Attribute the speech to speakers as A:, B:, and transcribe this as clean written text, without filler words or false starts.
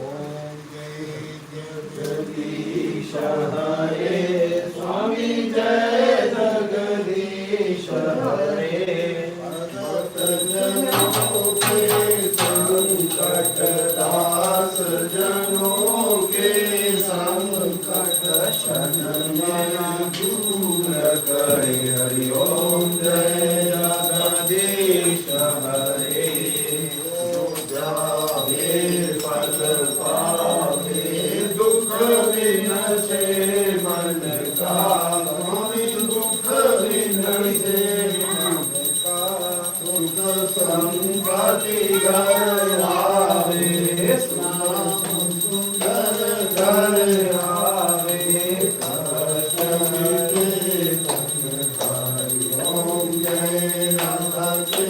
A: ओम जय
B: जगदीश हरे स्वामी जय जगदीश हरे जनों के संकट दास जनों के संकट शन दूर करे हरि ओम जय जगदीश हरे जावे पद पावे दुख विनशे मन का स्वामी दुख विनशे मन का सुख संपत्ति घर आवे